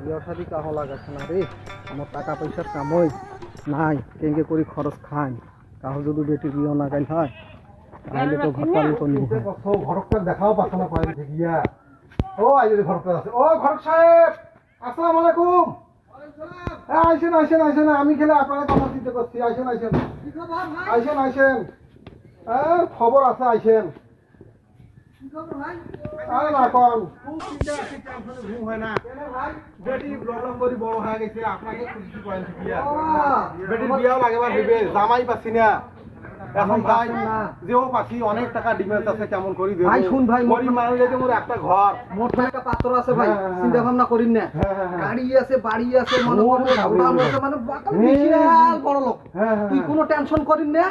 বিয়া শাদি কাহ লাগাছে না রে, আমার টাকা পয়সার কামই নাই, কেঙ্গে করে খরচ খাই। কাহ যদি বেটির বিয়ে না গাইল হয় তাহলে তো ঘর পালি করলি। ঘরকটা দেখাও পাঠানো পারেন ঠিকিয়া। ও আইলে ঘরকটা আছে। ও ঘরক সাহেব, আসসালামু আলাইকুম। হ্যাঁ আইসেন আইসেন আইসেন, আমি খেলে আপনারা কথা চিন্তা করছি। আইসেন আইসেন আইসেন আইসেন। খবর আছে, আইসেন। আরে না কন খুব চিন্তা আছে, টেনশনে ঘুম হয় না। বেটি প্রবলেম করি বড় হয়ে গেছে, আপনাকে খুশি করেন ঠিকিয়া। বেটির বিয়াও লাগেবার হইবে, জামাই পাচ্ছি না এখন ভাই। যেও পাচ্ছি অনেক টাকা ডিমান্ড আছে, কেমন করি দেব ভাই? শুন ভাই, গরিব মানুষ যেতে মোর একটা ঘর, মোট একটা পাত্র আছে ভাই, চিন্তা ভাবনা করিন না। গাড়ি আছে, বাড়ি আছে, মনে আছে, মানে বিশাল বড় লোক। তুই কোনো টেনশন করিন না।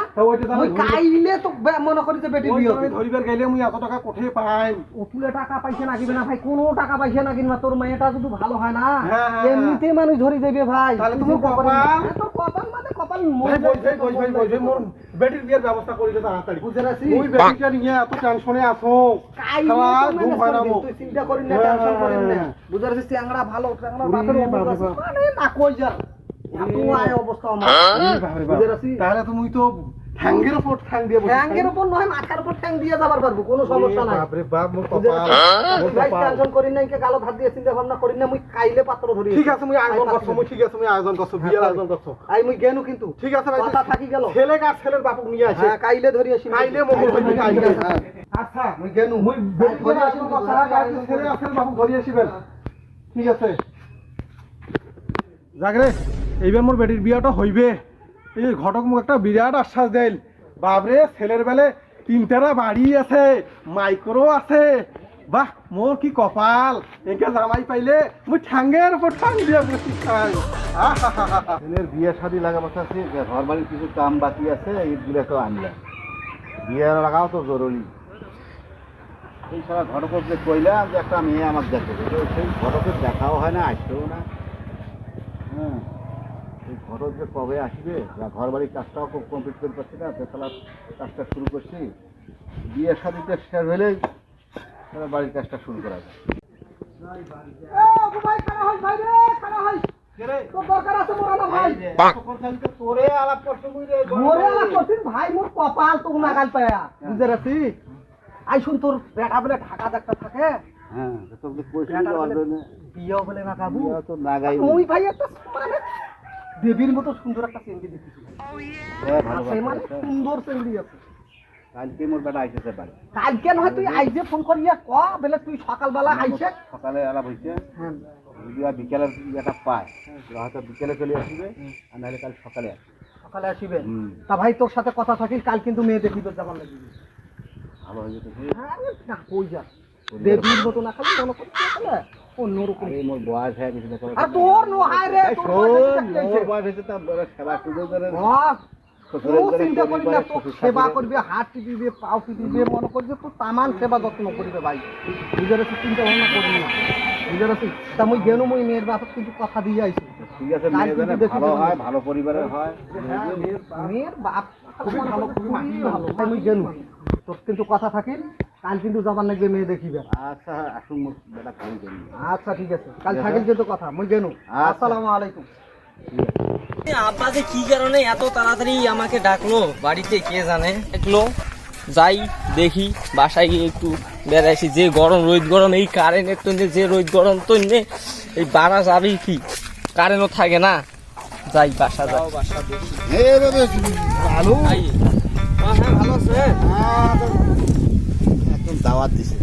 ওই কাইলে তো মনে করি যে বেটি বিয়ে হবে। ধরিবার গেলে মুই এত টাকা কোথায় পাই? অতুলে টাকা পাইছে না কিনা ভাই, কোনো টাকা পাইছে না কিনা, তোর মেয়েটা যদি ভালো হয় না এমনিতে মানুষ ধরে দেবে ভাই। তাহলে তুমি কপাল, তোর কপাল মানে কপাল। মোর বেটির বিয়ের ব্যবস্থা করে দে তাড়াতাড়ি। বুঝে রাখছি, মুই বেটিটা নিয়ে এত টেনশনে আছো। তুই চিন্তা করিন না, টেনশন করিন না। বুঝে রাখছিস, ট্যাংরা ভালো, ট্যাংরা বাপের মানে না কই যার এত আয় অবস্থা আমার। বুঝে রাখছিস, তাহলে তুমি তো ঠ্যাঙ্গের উপর ঠ্যাং দিয়ে বসে। ঠ্যাঙ্গের উপর নয়, মাথার উপর ঠ্যাং দিয়ে যাবার পারবো, কোনো সমস্যা নাই। বাপ রে বাপ, মোর কপাল। ভাই টেনশন করিন না, ইনকে গালো ভাত দিয়ে চিন্তা ভাবনা করিন না। মুই কাইলে পাত্র ধরি। ঠিক আছে, মুই আয়োজন করছো। মুই ঠিক আছে, মুই আয়োজন করছো, বিয়ের আয়োজন করছো। আই মুই গেনু কিন্তু। ঠিক আছে ভাই, কথা থাকি গেল। ছেলে আর ছেলের বাপক নিয়ে আসে। হ্যাঁ কাইলে ধরি আসি, কাইলে মঙ্গল হইবে। কাইলে আচ্ছা মুই গেনু। মুই বেটির আয়োজন করছো, ছেলে আর ছেলের বাপক ধরে আসিবেন। ঠিক আছে জাগরে, এইবার মোর বেটির বিয়াটা হইবে। এই ঘটক মুখ একটা বিরাট আশ্বাস দেল। বাবরে, ছেলের বেলে 3টা বাড়ি আছে, মাইক্রো আছে। বাহ, মোর কি কপাল। একে জামাই পাইলে মুই ঠ্যাঙ্গের উপর ঠ্যাং দিয়ে বসি খাই। ছেলের বিয়ে শাদী লাগা বসা আছে, ঘর বাড়ির কিছু কাম বাকি আছে, এইগুলো তো আনলাম। বিয়ে লাগাও তো জরুরি। এই সারা ঘটককে কইলাম যে একটা মেয়ে আমার দেখে, সেই ঘটকের দেখাও হয় না, আসতেও না। হ্যাঁ, এই ঘটক যে কবে আসবে, ঘর বাড়ির কাজটাও খুব কমপ্লিট করতে পারছি না, তেতলার কাজটা শুরু করছি। বিয়ে শাদীতে শেষ হলেই বাড়ির কাজটা শুরু করা যায়। তোরে আলাপ করছো মুই রে। ভাই মোর কপাল তো নাগাল পায়া। বুঝে রাখছি, আই শুন তোর বেটা বলে ঢাকা একটা থাকে। হ্যাঁ, তোকে কইছি বিয়ে বলে না কাবু তো নাগাই। মুই ভাই একটা মানে দেবীর মতো সুন্দর একটা চেঙ্গি দেখেছি। মানে সুন্দর চেঙ্গি আছে। কালকে মোর বেটা আইসেছে বাড়ি। কালকে নয়, তুই আইজে ফোন করিয়া ক বলে তুই সকালবেলা আইছে। সকালে আলাপ হয়েছে, হ্যাঁ যদি আর বিকেলের একটা পায় হয়তো বিকেলে চলে আসবে, আর নাহলে কাল সকালে আসবে। সকালে আসিবে। তা ভাই তোর সাথে কথা থাকিস, কাল কিন্তু মেয়ে দেখিবে যাবার লাগবে। ভালো হয়ে যেতে। হ্যাঁ না কই যা দেবীর মতো না, খালি মনে করতে গেলে অন্যরকম। মোর বয়স হয়ে গেছে, আর তোর নো হায় রে, মোর বয়স হয়েছে তা সেবা সুযোগ করে চিন্তা করি না, তোর সেবা করবে, হাত টিপিবে, পাও টিপিবে, মনে করবে তোর তামান সেবা যত্ন করবে ভাই। বুঝে রাখছি, চিন্তা ভাবনা করি না। বুঝে রাখছি, তা মুই গেনু, মুই মেয়ের বাপক কিন্তু কথা দিয়ে আইছি। ঠিক আছে, ভালো হয়, ভালো পরিবারের হয়। মেয়ের বাপ খুবই ভালো, খুবই ভালো। তাই মুই গেনু, তোর কিন্তু কথা থাকিল, কাল কিন্তু যাবার লাগবে মেয়ে দেখিবে। আচ্ছা আসুন, মোর বেটা খাই দেন। আচ্ছা ঠিক আছে, কাল থাকিল কিন্তু কথা। মুই গেনু, আসসালামু আলাইকুম। আব্বা যে কি কারণে এত তাড়াতাড়ি আমাকে ডাকলো বাড়িতে কে জানে। দেখলো যাই দেখি, বাসায় গিয়ে একটু বেড়াইছি। যে গরম, রোদ গরম, এই কারেন্টের তো যে রোদ গরম তো এই বাড়া যাবেই কি, কারেন্টও থাকে না। যাই বাসা যাও, বাসা দেখি। ভালো ভালো আছে, একদম দাওয়াত দিছে,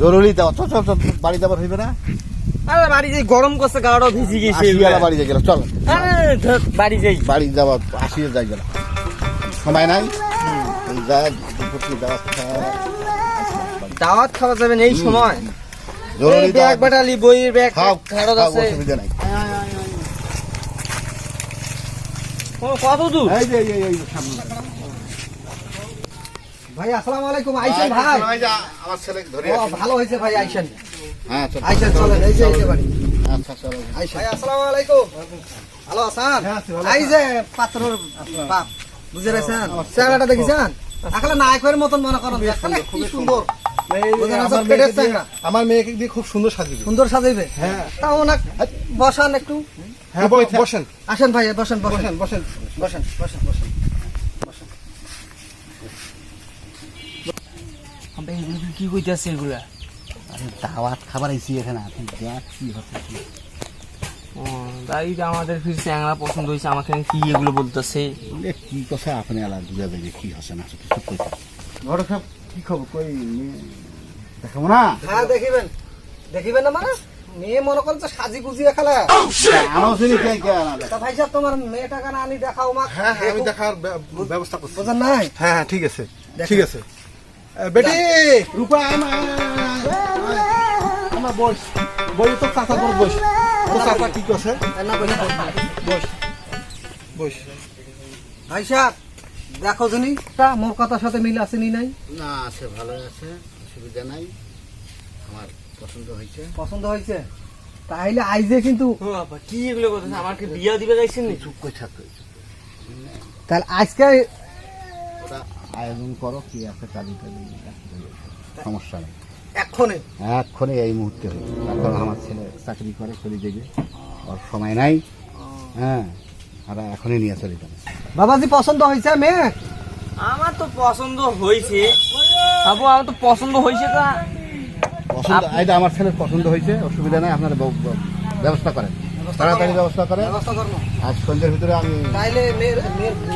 জরুরি দাওয়াত। চল চল চল, বাড়ি যাবার হইবে না? আরে বাড়ি যাই, গরম করছে, গাড়াও ভিজি গেছে। বাড়ি যাই গেল, চল বাড়ি যাই। বাড়ি যাওয়া আসিয়ে যাই গেল, সময় নাই। দাওয়াত খাওয়া যাবেন এই সময়? জরুরি ব্যাগ বাটালি, বইয়ের ব্যাগ খাওয়া আছে, অসুবিধা নাই। কত দূর? ভাই আসসালামু আলাইকুম। আইছেন ভাই? আমার ছেলে ধরে ভালো হয়েছে ভাই, আইছেন। হ্যাঁ চল, আইছেন, চলেন, এই যে এই যে বাড়ি। আচ্ছা চলো। ভাই আসসালামু আলাইকুম। ভালো আছেন? এই যে পাত্রর বাপ, বুঝে রাখছেন, চেহারাটা দেখেছেন? আসলে নায়কের মতন মনে করেন, কি সুন্দর। বুঝলেন না, সব পেটের চ্যাংড়া। আমার মেয়েকে দিয়ে খুব সুন্দর সাজিয়ে সুন্দর সাজাইবে হ্যাঁ তাও না বসান একটু হ্যাঁ বসেন আসেন ভাই বসেন বসেন বসেন বসেন বসেন বসেন বসেন আমরা এগুলো কি কইতাছে এগুলা? আরে দাওয়াত খাবার আইছি এখানে, আপনি দেখ কি হচ্ছে কি। ও তাই তো আমাদের ফির চ্যাংড়া পছন্দ হয়েছে, আমাকে কি এগুলো বলতেছে? বলে কি কথা আপনি আলাদা বুঝা যাবে কি হচ্ছে না হচ্ছে কিছু কইতে। বড় সাহেব কি খবর কই দেখাবো না? হ্যাঁ দেখিবেন দেখিবেন না মানে মেয়ে মনে করেন তো সাজি গুজিয়ে খেলা আমার চিনি কে কে আনা তা ভাই সাহেব তোমার মেয়েটাকে না আনি দেখাও মা হ্যাঁ হ্যাঁ আমি দেখার ব্যবস্থা করছি বোঝেন নাই হ্যাঁ হ্যাঁ ঠিক আছে ঠিক আছে বেটি রূপা আমার বস বই তো চাচা তোর বস তো চাচা কি করছে না বলে বস বস ভাই সাহেব দেখো জনি তা মোর কথার সাথে মিল আছে নি নাই না আছে ভালো আছে, অসুবিধা নাই, আমার পছন্দ হয়েছে। পছন্দ হয়েছে তাইলে আইজে কিন্তু ও বাবা কি এগুলো বলতেছে? আমাকে বিয়া দিবে যাইছেন নি? চুপ করে থাকতে তাহলে আজকে ওটা আয়োজন করো, কি আছে কালি টালি সমস্যা নেই, এক্ষণে এক্ষণে এই মুহূর্তে হবে। এখন আমার ছেলে চাকরি করে চলে যাবে, ওর সময় নাই, হ্যাঁ আর এখনই নিয়ে চলে যাবে। বাবাজি পছন্দ হয়েছে মেয়ে আমার তো পছন্দ হয়েছে বাবু, আমার তো পছন্দ হয়েছে। তা পছন্দ এইটা আমার ছেলের পছন্দ হয়েছে, অসুবিধা নাই, আপনারা ব্যবস্থা করেন, তাড়াতাড়ি ব্যবস্থা করেন। ব্যবস্থা করবো আজ সন্ধ্যের ভিতরে আমি তাইলে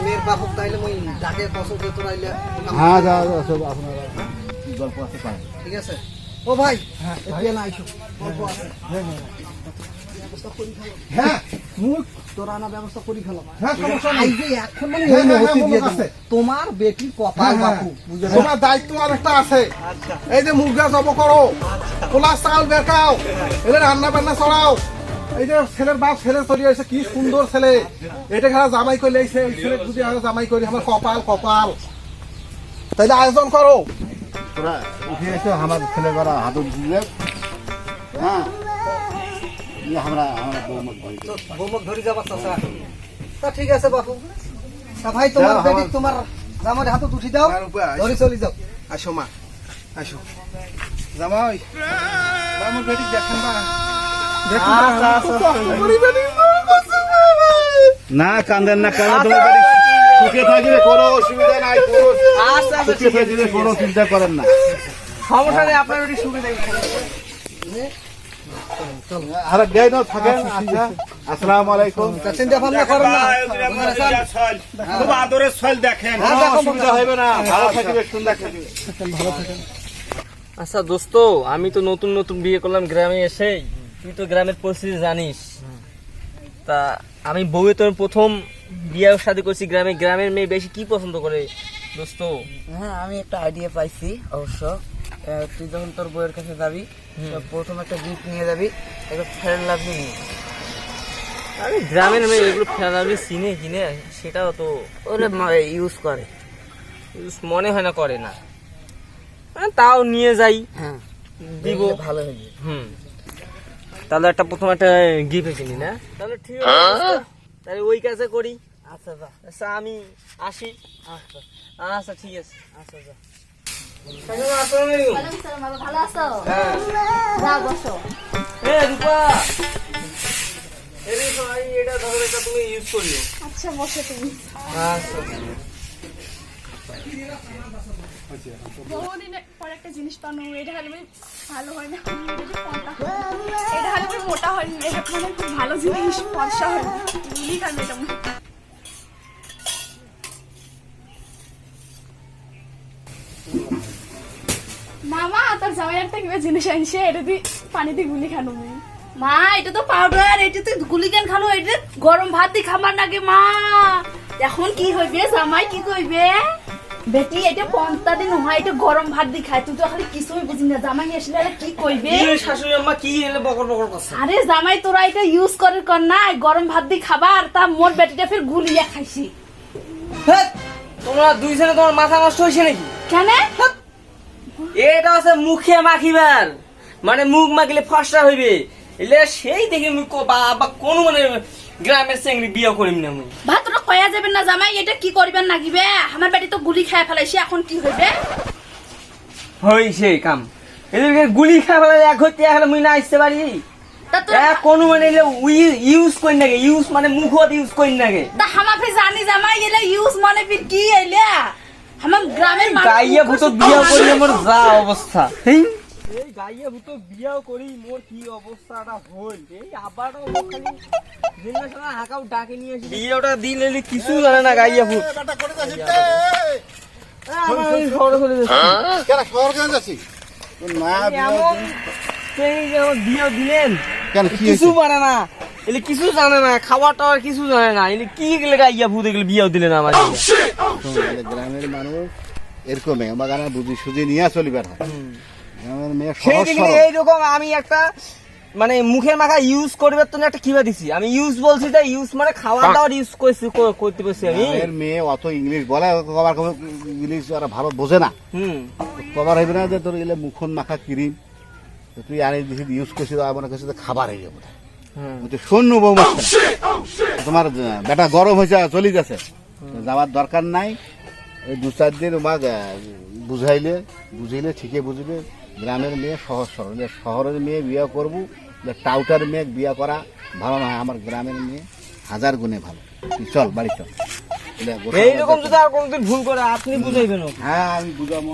মেয়ের বাপক তাইলে মই ডাকে পছন্দ তো রাইলে হ্যাঁ যা সব আপনারা কি গল্প আছে পারেন। ঠিক আছে ও ভাই বিয়ে না আইসো গল্প আছে হ্যাঁ মুখ তোরা না ব্যবস্থা করি খেলো হ্যাঁ সমস্যা নেই আইজে এখন মানে হ্যাঁ, এই হ্যাঁ, মুহূর্তে হ্যাঁ, দিয়ে মনে দেবো। আছে। তোমার বেটির কপাল হ্যাঁ, বাপু হ্যাঁ। বুঝেছো তোমার দায়িত্ব আর একটা আছে, আচ্ছা এই যে মুরগা জব করো, পোলা চাল বেকাও, এদের রান্না বান্না চড়াও। এই যে ছেলের বাপ ছেলে চলে আসছে, কি সুন্দর ছেলে, এটা খেলা জামাই করে লেগেছে, এই ছেলে যদি আমরা জামাই করি আমার কপাল কপাল, তাইলে আয়োজন করো। তোরা উঠে এসে আমার ছেলে করা হাত দিলে, হ্যাঁ আমরা বৌমত ভয় তো বৌমক ধরে যাবা চাচা তা ঠিক আছে বাপু তা ভাই তোমার যাও, বেটি আমার- তোমার জামার হাতে উঠি দাও আমার উপরে আইসো। ধরে চলে যাও আসো মা আসো জামাই আমার বেটি দেখেন না না কান্দেন না কান্দেন, তোমার বাড়ি সুখে থাকবে, কোনো অসুবিধা নাই, কোনো আচ্ছা আচ্ছা সুখে থাকবে, কোনো চিন্তা করেন না। সমস্যা নেই, আপনার ওটি সুখে দেখবেন। আর গাই না থাকেন। আচ্ছা আসসালামু আলাইকুম। তা চিন্তা ভাবনা করো না খুব আদরের ছল দেখেন, হ্যাঁ, কোনো দেখো, অসুবিধা হবে না, ভালো থাকবে, সুন্দর থাকবে। আচ্ছা দোস্ত, আমি তো নতুন নতুন বিয়ে করলাম গ্রামে এসে, তুই তো গ্রামের পরিস্থিতি জানিস। তা আমি বউয়ে তোর প্রথম বিয়ে শাদী করছি গ্রামে, গ্রামের মেয়ে বেশি কি পছন্দ করে দোস্ত? হ্যাঁ আমি একটা আইডিয়া পাইছি অবশ্য। তুই যখন তোর বউয়ের কাছে যাবি তো প্রথম একটা গিফট নিয়ে যাবি, একটা ফেয়ার লাভলি নিয়ে। আরে গ্রামের মেয়ে এগুলো ফেলাবি চিনে কিনে, সেটাও তো ওরা ইউজ করে। মনে হয় না করে না, তাও নিয়ে যাই হ্যাঁ দিব। নিলে ভালো হবে। হুম তাহলে একটা প্রথম একটা গিফট কিনি না, তাহলে ঠিক আছে দোস্ত, তাহলে ওই কাজে করি। আচ্ছা যা। আচ্ছা আমি আসি। আচ্ছা আচ্ছা ঠিক আছে। আচ্ছা যা। আসসালামু আলাইকুম। ওয়ালাইকুম সালাম, বাবা ভালো আছো? হ্যাঁ। যাও বসো। এ রূপা, এই ভাই এটা ধরো, এটা তুমি ইউজ করিও। আচ্ছা বসো তুমি। আচ্ছা বহুদিন পর একটা জিনিস পানো, এটা হলে বেশ ভালো হয় না, এটা হলে বেশ মোটা হয় না, এটা মানে খুব ভালো জিনিস, ফর্সা হয় না, গুলি খাবে এটা মনে হয়। মামা তার জামাই একটা কিবা জিনিস আনছে, এটা দিয়ে পানি দিয়ে গুলি খানো মেয়ে। মা এটা তো পাউডার, এটা তো গুলিকেন খালো, এটা গরম ভাত দি খাবার নাকি মা? এখন কি হইবে, জামাই কি কইবে? বেটি এটা 15 দিন হয়, এটা গরম ভাত দি খায়, তুই তো খালি কিছুই বুঝি না, জামাই আসলে আর কি কইবে? কি শাশুড়ি আম্মা কি এলে বকর বকর করছে? আরে জামাই তোরা এটা ইউজ করে কর না, গরম ভাত দি খাবার, তা মোর বেটিটা ফের গুলিয়া খাইছি। হেৎ, তোমরা দুইজনে তোমার মাথা নষ্ট হয়েছে নাকি? কেন? এটা আছে মুখে মাখিবার, মানে মুখ মাখিলে ফসরা হইবে, এলে সেই দেখে মুখ বা কোন মানে গ্রামের চেংড়ি বিয়ে করিম না মুই। ভাত তোরা কয়া যাবেন না জামাই এটা কি করবেন নাকিবে? আমার বেটি তো গুলি খায় ফেলাইছে, এখন কি হইবে? হইছে কাম এদেরকে গুলি খাওয়া এক হইতে এখন মুই না আসতে পারি তা তো কোনো মানে ইউজ করি নাকি ইউজ মানে মুখত ইউজ করি নাকি তা হামা ফির জানি জামাই গেলে ইউজ মানে ফির কি আইলা হামাম গ্রামের মানুষ গাইয়া ভূত বিয়া করি মোর যা অবস্থা এই গাইয়া ভূত বিয়াও করি মোর কি অবস্থাটা হইল এই আবারও খালি জিন্নাসনা হাকাও ডাকে নিয়ে এসে বিয়েটা দিন এলি কিছু জানে না গাইয়া ভূত কেন শহর কেন যাচ্ছি না বিয়ে দিলেন কেন কি কিছু পারে না এলে কিছু জানে না খাবার টাওয়ার কিছু জানে না এলে কি গেলে গাইয়া ভূত এগুলো বিয়েও দিলেন আমার গ্রামের মানুষ এরকমই আমার বুঝি সুঝি নিয়ে চলিবার হয় গ্রামের মেয়ে সেই সহজ দিকে সরল। এইরকম আমি একটা মানে মুখের মাখা ইউজ করবে তো একটা কিবা দিছি আমি ইউজ বলছি যে ইউজ মানে খাওয়া দাওয়ার ইউজ করতে বসছি আমি গ্রামের মেয়ে অত ইংলিশ বলে কবার কবার ইংলিশ আর ভালো বোঝে না হুম কবার হইবে না যে তোর এলে মুখন মাখা ক্রিম তুই আনি দিছি ইউজ করছিস আমার কাছে খাবার হয়ে যাবে শূন্য বউ মারছে তোমার বেটা গরম হয়েছে চলে গেছে যাওয়ার দরকার নাই ওই 2-4 দিন তোমাক বুঝাইলে ঠিকই বুঝবে গ্রামের মেয়ে সহজ সরল শহরের মেয়ে বিয়ে করবো টাউটার মেয়ে বিয়ে করা ভালো নয় আমার গ্রামের মেয়ে 1000 গুণে ভালো তুই চল বাড়ি চল এইরকম যদি আর কোনদিন ভুল করে আপনি বুঝাইবেন হ্যাঁ আমি বুঝাবো